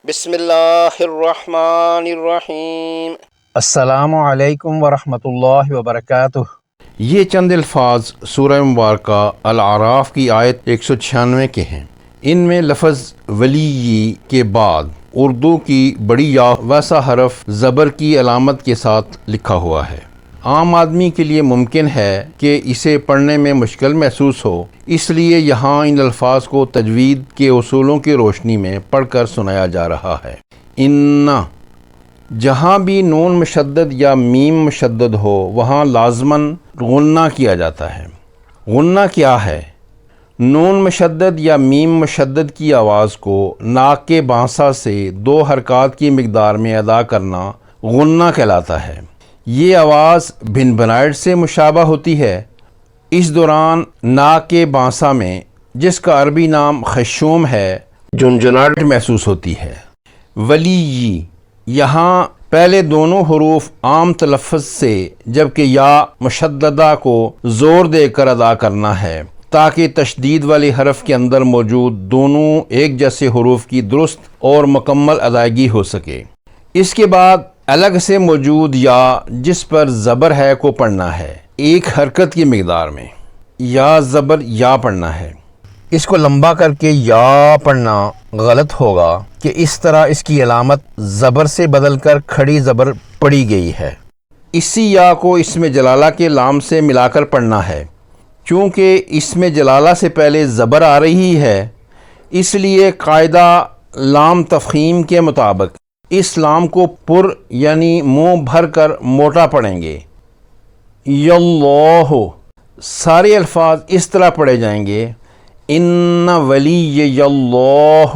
بسم اللہ الرحمن الرحیم۔ السلام علیکم ورحمۃ اللہ وبرکاتہ۔ یہ چند الفاظ سورہ مبارکہ الاعراف کی آیت 196 کے ہیں۔ ان میں لفظ ولی کے بعد اردو کی بڑی یا ویسا حرف زبر کی علامت کے ساتھ لکھا ہوا ہے۔ عام آدمی کے لیے ممکن ہے کہ اسے پڑھنے میں مشکل محسوس ہو، اس لیے یہاں ان الفاظ کو تجوید کے اصولوں کی روشنی میں پڑھ کر سنایا جا رہا ہے۔ اِنَّ، جہاں بھی نون مشدد یا میم مشدد ہو وہاں لازماً غنہ کیا جاتا ہے۔ غنہ کیا ہے؟ نون مشدد یا میم مشدد کی آواز کو ناک کے بانسا سے 2 حرکات کی مقدار میں ادا کرنا غنہ کہلاتا ہے۔ یہ آواز بھنبھنائٹ سے مشابہ ہوتی ہے۔ اس دوران ناک کے بانسا میں، جس کا عربی نام خشوم ہے، جھنجھناہٹ محسوس ہوتی ہے۔ ولی، یہاں پہلے دونوں حروف عام تلفظ سے جبکہ یا مشددہ کو زور دے کر ادا کرنا ہے تاکہ تشدید والے حرف کے اندر موجود دونوں ایک جیسے حروف کی درست اور مکمل ادائیگی ہو سکے۔ اس کے بعد الگ سے موجود یا جس پر زبر ہے کو پڑھنا ہے، ایک حرکت کی مقدار میں۔ یا زبر یا پڑھنا ہے، اس کو لمبا کر کے یا پڑھنا غلط ہوگا کہ اس طرح اس کی علامت زبر سے بدل کر کھڑی زبر پڑھی گئی ہے۔ اسی یا کو اسم جلالہ کے لام سے ملا کر پڑھنا ہے۔ چونکہ اسم جلالہ سے پہلے زبر آ رہی ہے، اس لیے قاعدہ لام تفخیم کے مطابق اس لام کو پر یعنی منہ بھر کر موٹا پڑھیں گے۔ یاللہ، سارے الفاظ اس طرح پڑھے جائیں گے، ان ولی یاللہ۔